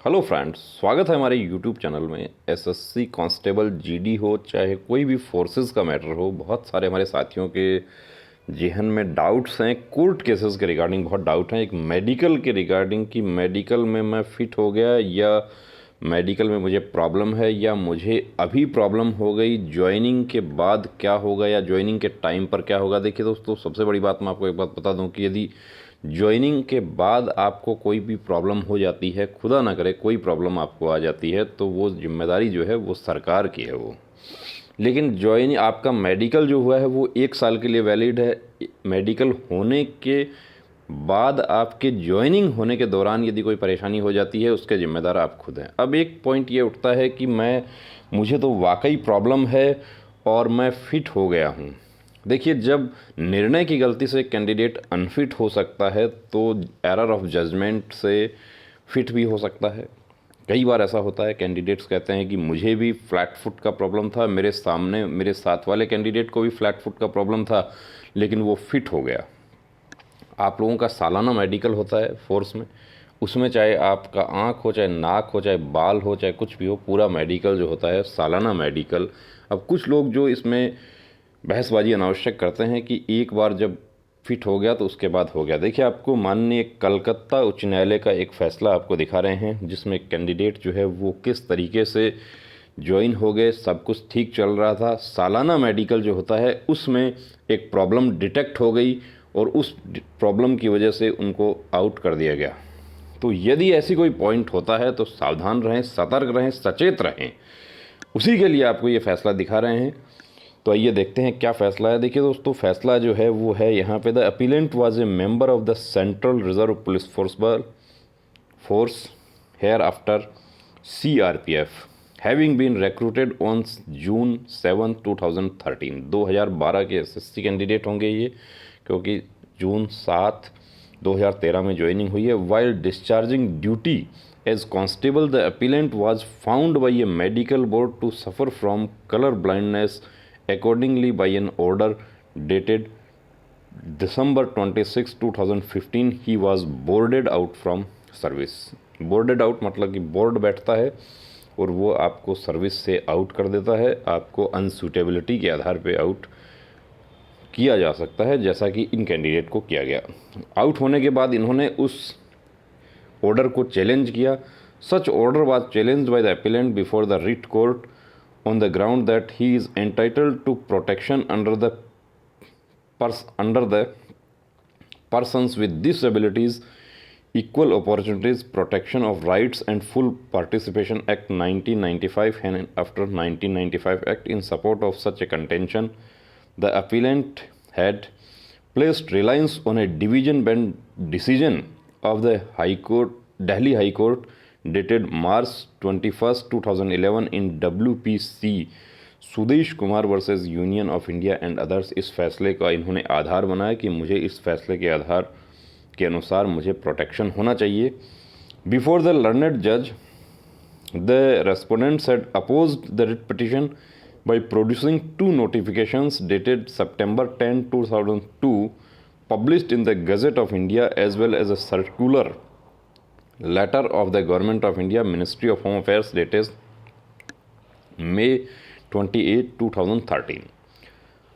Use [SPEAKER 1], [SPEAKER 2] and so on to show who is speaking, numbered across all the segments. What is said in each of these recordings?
[SPEAKER 1] Hello friends, स्वागत है हमारे यूट्यूब चैनल में। एसएससी कांस्टेबल जीडी हो, चाहे कोई भी फोर्सेस का मैटर हो, बहुत सारे हमारे साथियों के जेहन में डाउट्स हैं। कोर्ट केसेस के रिगार्डिंग बहुत डाउट हैं। एक मेडिकल के रिगार्डिंग कि मेडिकल में मैं फ़िट हो गया या मेडिकल में मुझे प्रॉब्लम है या मुझे अभी प्रॉब्लम हो गई, ज्वाइनिंग के बाद क्या होगा या ज्वाइनिंग के टाइम पर क्या होगा। देखिए दोस्तों, सबसे बड़ी बात मैं आपको एक बात बता दूं कि यदि ज्वाइनिंग के बाद आपको कोई भी प्रॉब्लम हो जाती है, खुदा ना करे कोई प्रॉब्लम आपको आ जाती है, तो वो जिम्मेदारी जो है वो सरकार की है वो। लेकिन ज्वाइन आपका मेडिकल जो हुआ है वो 1 साल के लिए वैलिड है। मेडिकल होने के बाद आपके ज्वाइनिंग होने के दौरान यदि कोई परेशानी हो जाती है, उसके ज़िम्मेदार आप खुद हैं। अब एक पॉइंट ये उठता है कि मुझे तो वाकई प्रॉब्लम है और मैं फ़िट हो गया हूँ। देखिए, जब निर्णय की गलती से कैंडिडेट अनफिट हो सकता है तो एरर ऑफ जजमेंट से फिट भी हो सकता है। कई बार ऐसा होता है, कैंडिडेट्स कहते हैं कि मुझे भी फ्लैट फुट का प्रॉब्लम था, मेरे साथ वाले कैंडिडेट को भी फ्लैट फुट का प्रॉब्लम था, लेकिन वो फिट हो गया। आप लोगों का सालाना मेडिकल होता है फोर्स में, उसमें चाहे आपका आँख हो, चाहे नाक हो, चाहे बाल हो, चाहे कुछ भी हो, पूरा मेडिकल जो होता है सालाना मेडिकल। अब कुछ लोग जो इसमें बहसबाजी अनावश्यक करते हैं कि एक बार जब फिट हो गया तो उसके बाद हो गया। देखिए, आपको माननीय कलकत्ता उच्च न्यायालय का एक फ़ैसला आपको दिखा रहे हैं, जिसमें कैंडिडेट जो है वो किस तरीके से ज्वाइन हो गए। सब कुछ ठीक चल रहा था, सालाना मेडिकल जो होता है उसमें एक प्रॉब्लम डिटेक्ट हो गई और उस प्रॉब्लम की वजह से उनको आउट कर दिया गया। तो यदि ऐसी कोई पॉइंट होता है तो सावधान रहें, सतर्क रहें, सचेत रहें। उसी के लिए आपको ये फ़ैसला दिखा रहे हैं। तो आइए देखते हैं क्या फ़ैसला है। देखिए दोस्तों, फ़ैसला जो है वो है यहाँ पे, the appellant was a member of the central reserve police force hereafter CRPF having been recruited on June 7, 2013। 2012 के SSC कैंडिडेट होंगे ये, क्योंकि जून 7, 2013 में ज्वाइनिंग हुई है। While discharging duty as constable, the appellant was found by a medical board to suffer from colour blindness. Accordingly, by an order dated December 26, 2015, he was boarded out from service. Boarded out मतलब कि board बैठता है और वो आपको service से out कर देता है। आपको अनसूटेबिलिटी के आधार पे आउट किया जा सकता है, जैसा कि इन कैंडिडेट को किया गया। आउट होने के बाद इन्होंने उस ऑर्डर को चैलेंज किया। Such order was challenged by the appellate before the writ court on the ground that he is entitled to protection under the Persons with Disabilities Equal Opportunities Protection of Rights and Full Participation Act 1995 and after 1995 Act. In support of such a contention, the appellant had placed reliance on a division bench decision of the Delhi High Court dated March 21, 2011 in WPC Sudesh Kumar versus union of India and others. इस फैसले का इन्होंने आधार बनाया कि मुझे इस फैसले के आधार के अनुसार मुझे प्रोटेक्शन होना चाहिए। बिफोर द लर्नेड जज, the respondents had opposed the writ petition by producing 2 notifications dated September 10, 2002, published in the Gazette of India, as well as a circular letter of the Government of India, Ministry of Home Affairs, dated May 28, 2013.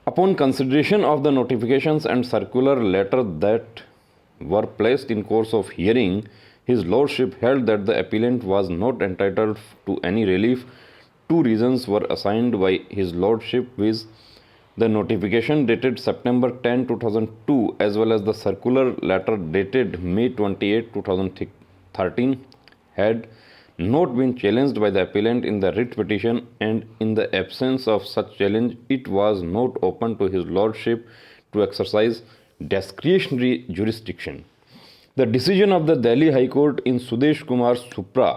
[SPEAKER 1] Upon consideration of the notifications and circular letter that were placed in course of hearing, His Lordship held that the appellant was not entitled to any relief. 2 reasons were assigned by His Lordship, viz. the notification dated September 10, 2002, as well as the circular letter dated May 28, 2013, had not been challenged by the appellant in the writ petition, and in the absence of such challenge, it was not open to His Lordship to exercise discretionary jurisdiction. The decision of the Delhi High Court in Sudesh Kumar Supra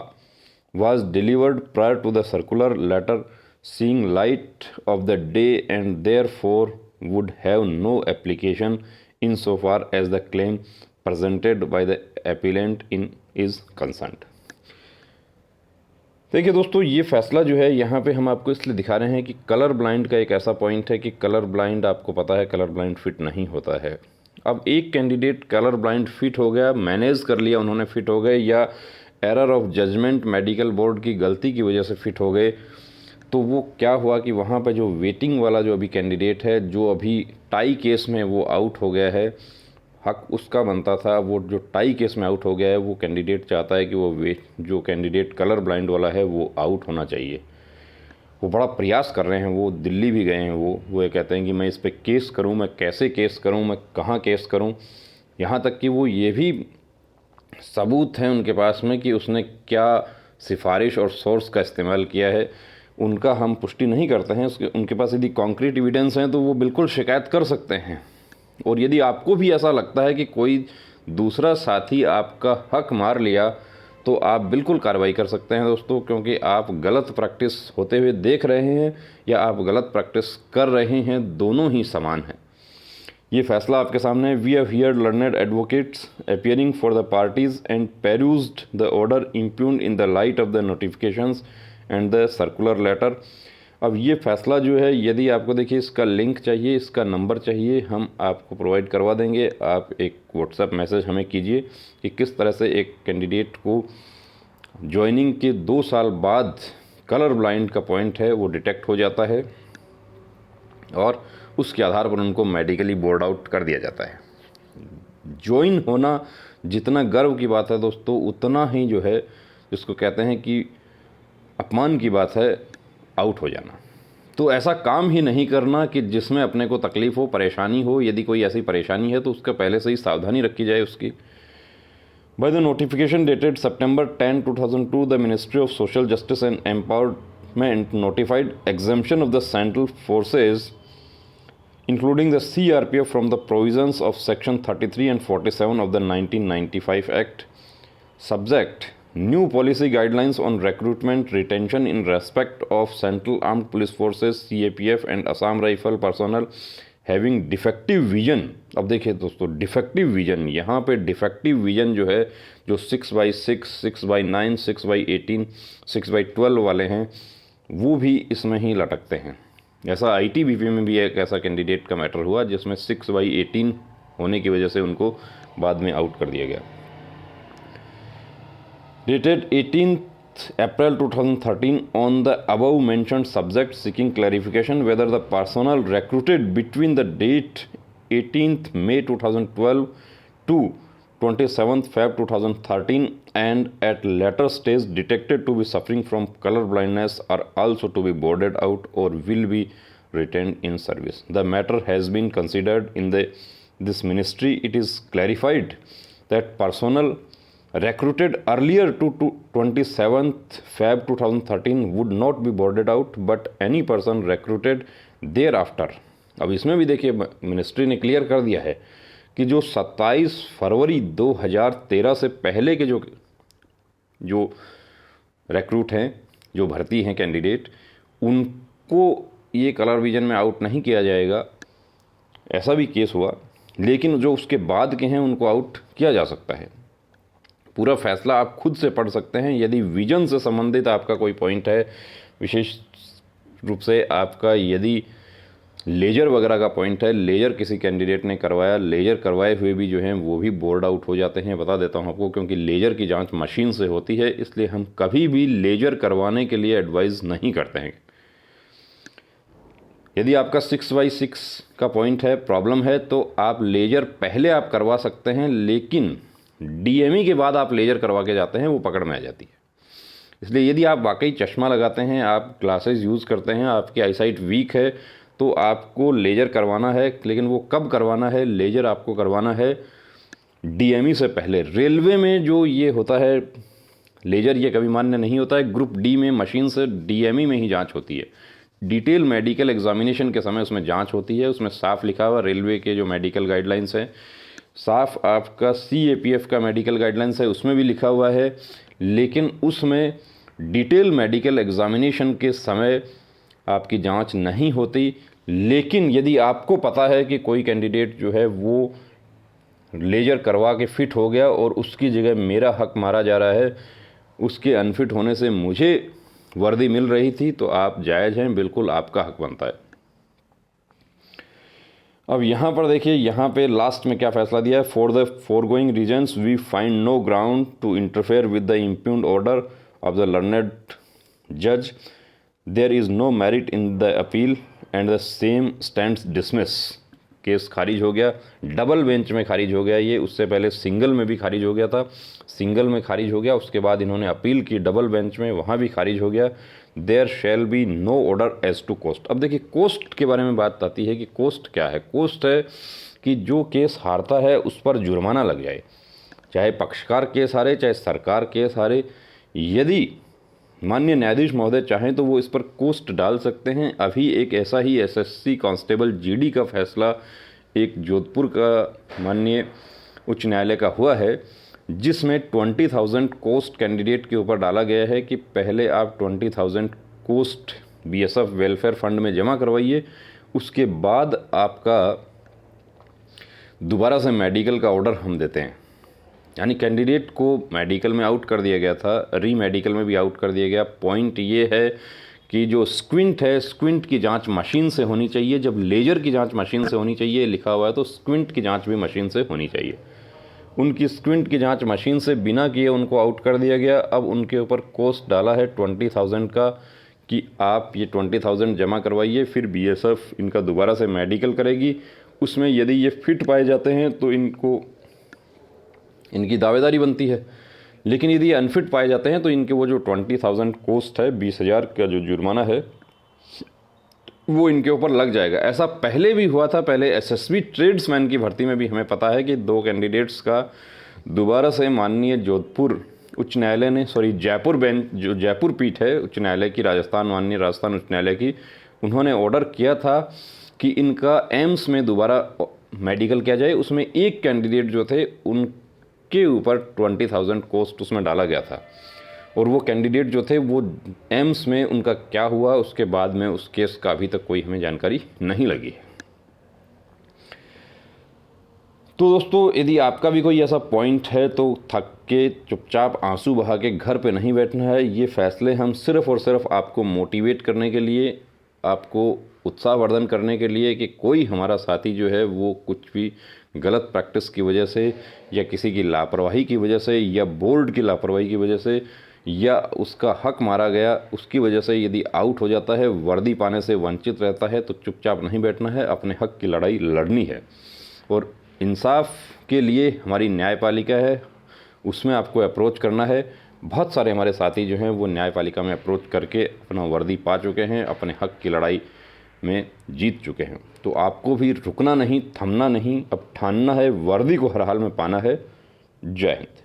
[SPEAKER 1] was delivered prior to the circular letter seeing light of the day and therefore would have no application insofar as the claim presented by the appellant in is concerned. देखिए दोस्तों, ये फैसला जो है यहाँ पे हम आपको इसलिए दिखा रहे हैं कि कलर ब्लाइंड का एक ऐसा पॉइंट है कि कलर ब्लाइंड, आपको पता है, कलर ब्लाइंड फिट नहीं होता है। अब एक कैंडिडेट कलर ब्लाइंड फिट हो गया, मैनेज कर लिया उन्होंने, फिट हो गए, या error of judgement, medical board की गलती की वजह से फिट हो गए। तो वो क्या हुआ कि वहाँ पे जो वेटिंग वाला जो अभी कैंडिडेट है, जो अभी टाई केस में वो आउट हो गया है, हक उसका बनता था, वो जो टाई केस में आउट हो गया है, वो कैंडिडेट चाहता है कि वो जो कैंडिडेट कलर ब्लाइंड वाला है वो आउट होना चाहिए। वो बड़ा प्रयास कर रहे हैं, वो दिल्ली भी गए हैं, वो ये कहते हैं कि मैं इस पर केस करूं, मैं कैसे केस करूं, मैं कहां केस करूं। यहाँ तक कि वो ये भी सबूत हैं उनके पास में कि उसने क्या सिफारिश और सोर्स का इस्तेमाल किया है, उनका हम पुष्टि नहीं करते हैं। उनके पास यदि कॉन्क्रीट एविडेंस हैं तो वो बिल्कुल शिकायत कर सकते हैं। और यदि आपको भी ऐसा लगता है कि कोई दूसरा साथी आपका हक मार लिया, तो आप बिल्कुल कार्रवाई कर सकते हैं दोस्तों, क्योंकि आप गलत प्रैक्टिस होते हुए देख रहे हैं या आप गलत प्रैक्टिस कर रहे हैं, दोनों ही समान हैं। ये फैसला आपके सामने है। We have heard learned advocates appearing for the parties and perused the order impugned in the light of the notifications and the circular letter. अब ये फ़ैसला जो है, यदि आपको देखिए इसका लिंक चाहिए, इसका नंबर चाहिए, हम आपको प्रोवाइड करवा देंगे। आप एक व्हाट्सएप मैसेज हमें कीजिए कि किस तरह से एक कैंडिडेट को ज्वाइनिंग के 2 साल बाद कलर ब्लाइंड का पॉइंट है वो डिटेक्ट हो जाता है और उसके आधार पर उनको मेडिकली बोर्ड आउट कर दिया जाता है। ज्वाइन होना जितना गर्व की बात है दोस्तों, उतना ही जो है जिसको कहते हैं कि अपमान की बात है आउट हो जाना। तो ऐसा काम ही नहीं करना कि जिसमें अपने को तकलीफ़ हो, परेशानी हो। यदि कोई ऐसी परेशानी है तो उसका पहले से ही सावधानी रखी जाए उसकी। By the notification dated September 10, 2002, the ministry of social justice and empowerment notified exemption of the central forces including the CRPF from the provisions of Section 33 and 47 of the 1995 Act. Subject: New policy guidelines on recruitment retention in respect of Central Armed Police Forces CAPF and Assam Rifle personnel having defective vision। अब देखिए दोस्तों, defective vision, यहाँ पे defective vision जो है, जो 6x6, 6x9, 6x18, 6x12 वाले हैं, वो भी इसमें ही लटकते हैं। ऐसा ITBP में भी एक ऐसा कैंडिडेट का मैटर हुआ जिसमें 6/18 होने की वजह से उनको बाद में आउट कर दिया गया। Dated 18th April 2013 on the above mentioned subject seeking clarification whether the personnel recruited between the date 18th May 2012 to 27th Feb 2013 and at later stage detected to be suffering from color blindness are also to be boarded out or will be retained in service. The matter has been considered in this ministry. It is clarified that personnel recruited earlier to 27th Feb 2013 would not be boarded out, but any person recruited thereafter। अब इसमें भी देखिए ministry ने clear कर दिया है कि जो 27 फरवरी 2013 से पहले के जो रिक्रूट हैं, जो भर्ती हैं कैंडिडेट, उनको ये कलर विजन में आउट नहीं किया जाएगा। ऐसा भी केस हुआ, लेकिन जो उसके बाद के हैं उनको आउट किया जा सकता है। पूरा फैसला आप खुद से पढ़ सकते हैं। यदि विजन से संबंधित आपका कोई पॉइंट है, विशेष रूप से आपका यदि लेजर वगैरह का पॉइंट है, लेजर किसी कैंडिडेट ने करवाया, लेजर करवाए हुए भी जो हैं वो भी बोर्ड आउट हो जाते हैं। बता देता हूं आपको, क्योंकि लेजर की जांच मशीन से होती है, इसलिए हम कभी भी लेजर करवाने के लिए एडवाइस नहीं करते हैं। यदि आपका 6/6 का पॉइंट है, प्रॉब्लम है, तो आप लेजर पहले आप करवा सकते हैं, लेकिन DME के बाद आप लेजर करवा के जाते हैं, वो पकड़ में आ जाती है। इसलिए यदि आप वाकई चश्मा लगाते हैं, आप ग्लासेस यूज़ करते हैं, आपकी आईसाइट वीक है, तो आपको लेजर करवाना है। लेकिन वो कब करवाना है? लेजर आपको करवाना है DME से पहले। रेलवे में जो ये होता है लेजर, ये कभी मान्य नहीं होता है। ग्रुप D में मशीन से DME में ही जांच होती है। डिटेल मेडिकल एग्जामिनेशन के समय उसमें जांच होती है। उसमें साफ लिखा हुआ रेलवे के जो मेडिकल गाइडलाइंस हैं, साफ आपका CAPF का मेडिकल गाइडलाइंस है, उसमें भी लिखा हुआ है। लेकिन उसमें डिटेल मेडिकल एग्जामिनेशन के समय आपकी जांच नहीं होती। लेकिन यदि आपको पता है कि कोई कैंडिडेट जो है वो लेजर करवा के फिट हो गया और उसकी जगह मेरा हक मारा जा रहा है, उसके अनफिट होने से मुझे वर्दी मिल रही थी, तो आप जायज़ हैं, बिल्कुल आपका हक बनता है। अब यहाँ पर देखिए, यहाँ पे लास्ट में क्या फैसला दिया है, for the foregoing reasons we find no ground to interfere with the impugned order of the learned जज, there is no merit in the appeal and the same stands dismiss. Case खारिज हो गया, double bench में खारिज हो गया ये, उससे पहले सिंगल में भी खारिज हो गया था, सिंगल में खारिज हो गया, उसके बाद इन्होंने अपील की डबल बेंच में, वहाँ भी खारिज हो गया। There shall be no order as to cost. अब देखिए कोस्ट के बारे में बात आती है कि कोस्ट क्या है। कोस्ट है कि जो केस हारता है उस पर जुर्माना लग जाए, चाहे पक्षकार केस हारे चाहे सरकार केस हारे। यदि माननीय न्यायाधीश महोदय चाहें तो वो इस पर कोस्ट डाल सकते हैं। अभी एक ऐसा ही एसएससी कांस्टेबल जीडी का फैसला एक जोधपुर का माननीय उच्च न्यायालय का हुआ है, जिसमें 20,000 कोस्ट कैंडिडेट के ऊपर डाला गया है कि पहले आप 20,000 कोस्ट बीएसएफ वेलफेयर फंड में जमा करवाइए, उसके बाद आपका दोबारा से मेडिकल का ऑर्डर हम देते हैं। यानी कैंडिडेट को मेडिकल में आउट कर दिया गया था, री मेडिकल में भी आउट कर दिया गया। पॉइंट ये है कि जो स्क्विंट है, स्क्विंट की जांच मशीन से होनी चाहिए। जब लेजर की जांच मशीन से होनी चाहिए लिखा हुआ है, तो स्क्विंट की जांच भी मशीन से होनी चाहिए। उनकी स्क्विंट की जांच मशीन से बिना किए उनको आउट कर दिया गया। अब उनके ऊपर कोस्ट डाला है 20,000 का कि आप ये 20,000 जमा करवाइए, फिर बीएसएफ इनका दोबारा से मेडिकल करेगी। उसमें यदि ये फिट पाए जाते हैं तो इनकी दावेदारी बनती है, लेकिन यदि अनफिट पाए जाते हैं तो इनके वो जो 20,000 कोस्ट है, 20,000 का जो जुर्माना है, वो इनके ऊपर लग जाएगा। ऐसा पहले भी हुआ था। पहले एसएसबी ट्रेड्समैन की भर्ती में भी हमें पता है कि 2 कैंडिडेट्स का दोबारा से माननीय जोधपुर उच्च न्यायालय ने, जयपुर बेंच, जो जयपुर पीठ है उच्च न्यायालय की, माननीय राजस्थान उच्च न्यायालय की, उन्होंने ऑर्डर किया था कि इनका एम्स में दोबारा मेडिकल किया जाए। उसमें एक कैंडिडेट जो थे उनके ऊपर 20,000 कोस्ट उसमें डाला गया था, और वो कैंडिडेट जो थे वो एम्स में उनका क्या हुआ उसके बाद में उस केस का अभी तक कोई हमें जानकारी नहीं लगी है। तो दोस्तों, यदि आपका भी कोई ऐसा पॉइंट है तो थक के चुपचाप आंसू बहा के घर पे नहीं बैठना है। ये फैसले हम सिर्फ़ और सिर्फ आपको मोटिवेट करने के लिए, आपको उत्साहवर्धन करने के लिए कि कोई हमारा साथी जो है वो कुछ भी गलत प्रैक्टिस की वजह से, या किसी की लापरवाही की वजह से, या बोर्ड की लापरवाही की वजह से, या उसका हक मारा गया उसकी वजह से यदि आउट हो जाता है, वर्दी पाने से वंचित रहता है, तो चुपचाप नहीं बैठना है, अपने हक की लड़ाई लड़नी है। और इंसाफ के लिए हमारी न्यायपालिका है, उसमें आपको अप्रोच करना है। बहुत सारे हमारे साथी जो हैं वो न्यायपालिका में अप्रोच करके अपना वर्दी पा चुके हैं, अपने हक की लड़ाई में जीत चुके हैं। तो आपको भी रुकना नहीं, थमना नहीं, अब ठानना है, वर्दी को हर हाल में पाना है। जय हिंद।